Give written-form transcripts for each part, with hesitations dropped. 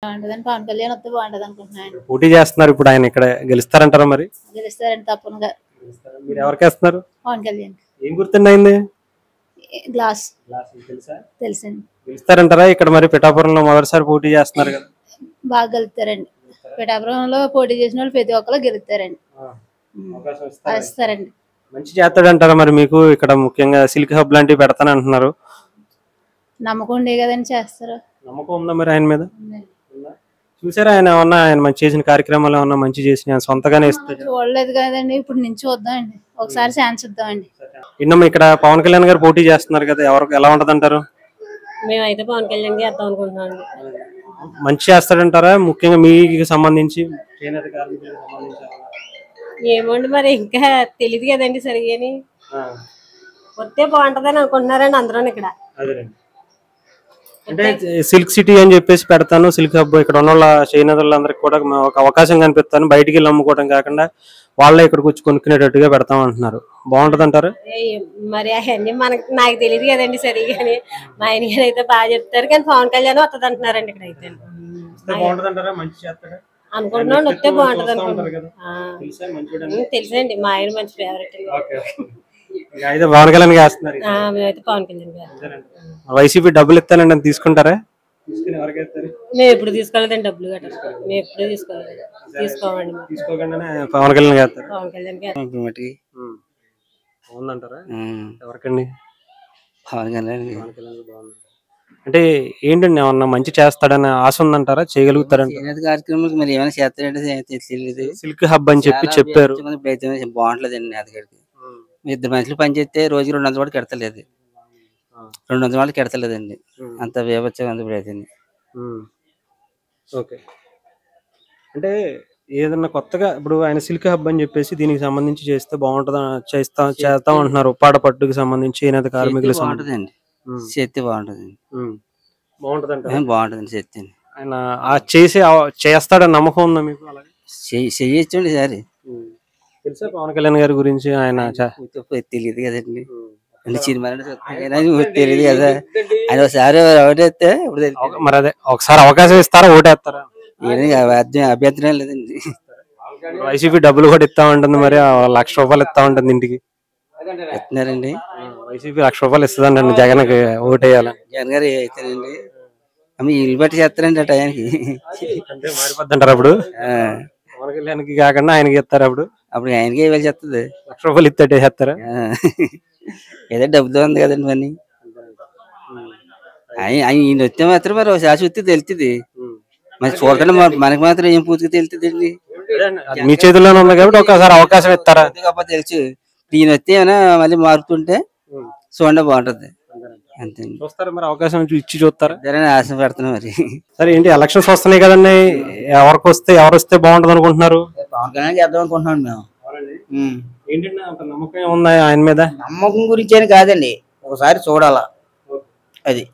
బాగుంటదని పవన్ కళ్యాణ్ వస్తే బాగుంటది అనుకుంటున్నాను. పోటీ చేస్తున్నారు ఇప్పుడు ఆయన ఇక్కడ గెలుస్తారంటారా మరి? గెలుస్తారండి తప్పనుగా. మీరు ఎవరికి వేస్తున్నారు? పవన్ కళ్యాణ్. ఏం గుర్తుండి అయింది? గ్లాస్ తెలుసా? తెలుసండి. గెలుస్తారంటారా? ఇక్కడ మరి పిఠాపురంలో మొదటిసారి పోటీ చేస్తున్నారు కదా. బాగా గెలుస్తారండి. పిఠాపురంలో పోటీ చేసిన వాళ్ళు ప్రతి ఒక్కరు గెలుస్తారండి. వస్తారండి. మంచి చేస్తాడంటారా మరి? మీకు ఇక్కడ ముఖ్యంగా సిల్క్ హబ్ లాంటివి పెడతాను అంటున్నారు. నమ్మకం ఉండే కదండి చేస్తారు. నమ్మకం ఉందా మరి ఆయన మీద? చూసారా ఆయన ఆయన మంచి చేసిన కార్యక్రమాలు ఏమన్నా మంచి చేసిన సొంతగానే ఇస్తారు? చూడలేదు కదండి, ఇప్పుడు నుంచి చూద్దామండి, ఒకసారి ఛాన్స్ ఇద్దామండి. ఇన్నమ్మ ఇక్కడ పవన్ కళ్యాణ్ గారు పోటీ చేస్తున్నారు కదా, ఎవరికి ఎలా ఉంటది అంటారు? మేమైతే పవన్ కళ్యాణ్ చేద్దాం అనుకుంటున్నాం. మంచి చేస్తాడంటారా? ముఖ్యంగా మీకు సంబంధించి ఏమోండి మరి ఇంకా తెలియదు కదండి సరిగాని. వస్తే బాగుంటదని అనుకుంటున్నారండి అందరూ ఇక్కడ. అంటే సిల్క్ సిటీ అని చెప్పేసి పెడతాను, సిల్క్ హబ్ ఇక్కడ ఉన్న వాళ్ళ చేనేతలందరికి కూడా ఒక అవకాశం కనిపిస్తాను, బయటికి వెళ్ళి అమ్ముకోవడం కాకుండా వాళ్ళే ఇక్కడికి వచ్చి కొనుక్కునేటట్టుగా పెడతాం అంటున్నారు. బాగుంటది అంటారు? మరి అవన్నీ నాకు తెలియదు కదండి సరిగాని. మా ఆయన గారు అయితే బాగా చెప్తారు, కానీ పవన్ కళ్యాణ్ వస్తుంది అంటున్నారండి ఇక్కడ అయితే. అనుకుంటున్నాను వస్తే బాగుంటది అనుకుంటున్నాను. తెలుసండి, మా ఆయన మంచి ఫేవరెట్. పవన్ కళ్యాణ్ వేస్తున్నారు. మేమైతే పవన్ కళ్యాణ్ గారు. వైసీపీ డబ్బులు ఇస్తానండి, తీసుకుంటారా? మేము ఎప్పుడు తీసుకోలేదండి డబ్బులు గట్రా. మేము ఎప్పుడు తీసుకోలేదు, తీసుకోమండి. పవన్ కళ్యాణ్ గారు. పవన్ కళ్యాణ్ గారు బాగుందంటారా? ఎవరికండి? పవన్ కళ్యాణ్. అంటే ఏంటండి, ఏమన్నా మంచి చేస్తాడని ఆశ ఉందంటారా? చేయగలుగుతారంట కార్యక్రమాలకు మరి ఏమైనా చేస్తాడంటే తెలియదు. సిల్క్ హబ్ అని చెప్పారు. బాగుంటదండి నేతగారికి. ఇద్దరు మనుషులు పనిచేస్తే రోజుకి 200 వాటికి కెడతలేదు, 200 వాటికి కెడతలేదండి. అంత వేపచ్చగా అంత ఇప్పుడు. ఓకే, అంటే ఏదన్నా కొత్తగా ఇప్పుడు ఆయన సిల్క్ హబ్ అని చెప్పేసి దీనికి సంబంధించి చేస్తే బాగుంటది, చేస్తాం అంటున్నారు. ఉప్పాడ పట్టుకు సంబంధించి చేనేత కార్మికులు బాగుంటదండి, చేస్తే బాగుంటదండి. బాగుంటదండి చేస్తే. ఆయన చేస్తాడని నమ్మకం ఉందా మీకు? చెయ్యొచ్చండి సారి. తెలుసా పవన్ కళ్యాణ్ గారి గురించి? ఆయన తెలియదు కదండి, సినిమా తెలియదు కదా. ఆయన ఒకసారి ఓటేస్తే మరి అదే ఒకసారి అవకాశం ఇస్తారా, ఓటేస్తారా? అభ్యంతరం లేదండి. వైసీపీ డబ్బులు కూడా ఇస్తా ఉంటుంది, మరి ₹1,00,000 ఇస్తా ఉంటుంది ఇంటికి. ఇస్తున్నారండి. వైసీపీ ₹1,00,000 ఇస్తుందండి జగన్ కి ఓటేయాలని. జగన్ గారు అయితేనండి ఇల్లు బట్టి చేస్తారండి ఆ టయానికి. మారిపోద్దంటారు అప్పుడు? పవన్ కళ్యాణ్ కి కాకుండా ఆయనకి ఇస్తారు, అప్పుడు ఆయనకి ఇవ్వాలి చేస్తుంది. ₹1,00,000 ఇస్తే చేస్తారా? ఏదో డబ్బుతో ఉంది కదండి పని. ఈయన వస్తే మాత్రం మరి ఒకసారి చూస్తే తెలుస్తుంది. మరి చూడకుండా మనకి మాత్రం ఏం పూర్తిగా తెలుస్తుందండి. మీ చేతుల్లోనే ఉంది కాబట్టి ఒకసారి అవకాశం ఇస్తారా? తెలుసు. ఈయన వస్తే ఏమైనా మళ్ళీ మారుతుంటే చూడండి బాగుంటది అంతే. చూస్తారా మరి? అవకాశం ఇచ్చి చూస్తారా? ఆశ పెడుతున్నా మరి. సరే, ఏంటి ఎలక్షన్స్ వస్తున్నాయి కదండి, ఎవరు వస్తే బాగుంటది అనుకుంటున్నారు? పవన్ కళ్యాణ్ చేద్దాం అనుకుంటున్నాను మేము. ఏంటంటే అంత నమ్మకం ఏముంది ఆయన మీద? నమ్మకం గురించి అని కాదండి, ఒకసారి చూడాలా. అది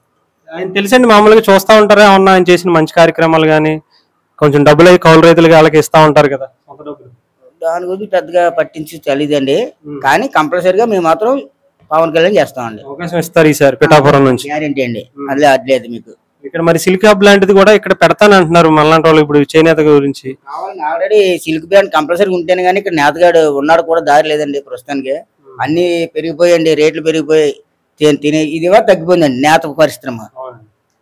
ఆయన తెలుసండి, మామూలుగా చూస్తా ఉంటారా ఏమన్నా ఆయన చేసిన మంచి కార్యక్రమాలు గానీ? కొంచెం డబ్బులు అయి కౌలు రైతులకి వాళ్ళకి ఇస్తా ఉంటారు కదా. దాని గురించి పెద్దగా పట్టించి తెలియదండి, కానీ కంపల్సరిగా మేము మాత్రం పవన్ కళ్యాణ్ చేస్తామండి. అవకాశం ఇస్తారు ఈసారి పిఠాపురం నుంచి, గ్యారెంటీ అండి. అదే అట్లేదు మీకు. ఇక్కడ మరి సిల్క్ హబ్ లాంటిది కూడా ఇక్కడ పెడతాను అంటున్నారు మళ్ళాంటి వాళ్ళు. ఇప్పుడు చేనేత గురించి ఆల్రెడీ సిల్క్ బ్యాండ్ కంపల్సరీ ఉంటేనే కానీ ఇక్కడ నేతగాడు ఉన్నాడు కూడా దారి లేదండి ప్రస్తుతానికి. అన్ని పెరిగిపోయండి, రేట్లు పెరిగిపోయాయి. తినే ఇది తగ్గిపోయిందండి, నేత పరిశ్రమ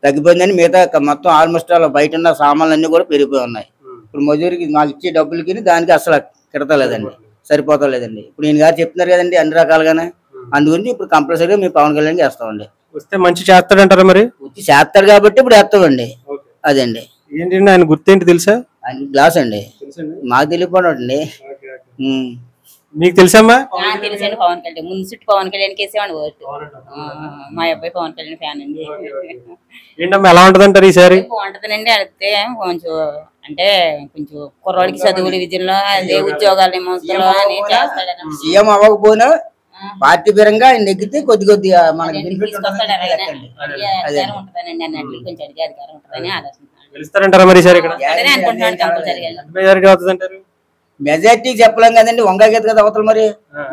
తగ్గిపోయిందని. మిగతా మొత్తం ఆల్మోస్ట్ బయట ఉన్న సామాన్లు అన్ని కూడా పెరిగిపోయి ఉన్నాయి. ఇప్పుడు మజూరికి మాకు ఇచ్చే డబ్బులకి దానికి అసలు కిడతలేదండి, సరిపోతలేదండి. ఇప్పుడు ఈయన గారు చెప్తున్నారు కదండి అన్ని రకాలుగానే. అందుగురించి ఇప్పుడు కంపల్సరీగా మేము పవన్ కళ్యాణ్ చేస్తామండి. వస్తే మంచి చేస్తాడంటారా? మరి వచ్చి చేస్తాడు కాబట్టి ఇప్పుడు వేస్తామండి. అదండి. ఏంటండి ఆయన గుర్తేంటి తెలుసా? ఆయన గ్లాస్ అండి, మాకు తెలియపోండి. మీకు తెలుసమ్మా? తెలుసండి. పవన్ కళ్యాణ్ ముందు చుట్టూ పవన్ కళ్యాణ్ కేసేవాడి ఓటు. మా అబ్బాయి పవన్ కళ్యాణ్ ఫ్యాన్ అండి. ఏంటమ్మా ఎలా ఉంటది అంటారు ఈసారి? బాగుంటదండి. అడిగితే కొంచెం అంటే కొంచెం కుర్రాడికి చదువులు విద్యలో అదే ఉద్యోగాలు ఏమవుతుందో అని చేస్తాడు. సీఎం అవ్వకపోయినా పార్టీ పరంగా ఆయన నెగ్గితే కొద్దిగా మనకి తీసుకొస్తాడు. ఉంటుందండి అన్నట్లు కొంచెం అడిగే అధికారం ఉంటుందని ఆలోచిస్తారంటారా మరి ఈసారి? అనుకుంటున్నాను కంపల్సరీగా. మెజార్టీ చెప్పలేం కదండి, వంగాగీత కదా అవతల. మరి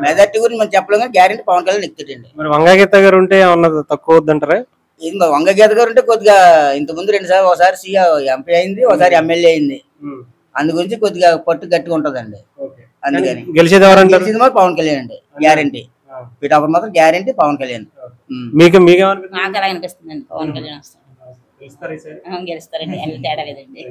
మెజార్టీ గురించి మనం చెప్పలేం కానీ గ్యారెంటీ పవన్ కళ్యాణ్ ఎక్కుతాడండి. మరి వంగాగీత గారు ఉంటే ఏమన్నా తక్కువ వద్దంటారా? ఇది మా వంగ గీత గారు ఉంటే కొద్దిగా ఇంతకుముందు 2 సార్లు, ఒకసారి ఎంపీ అయింది, ఒకసారి ఎమ్మెల్యే అయింది. అందు గురించి కొద్దిగా పట్టు గట్టిగా ఉంటదండి. అందుకని గెలిచేది ఎవరంటారు? గెలిచింది మాత్రం పవన్ కళ్యాణ్ అండి, గ్యారంటీ. పిఠాపురం మాత్రం గ్యారంటీ పవన్ కళ్యాణ్. మీకేమనిపిస్తుంది? నాకు అలా అనిపిస్తుందండి, పవన్ కళ్యాణ్ వస్తాడు, గెలుస్తారండి, అన్ని తేడా లేదండి.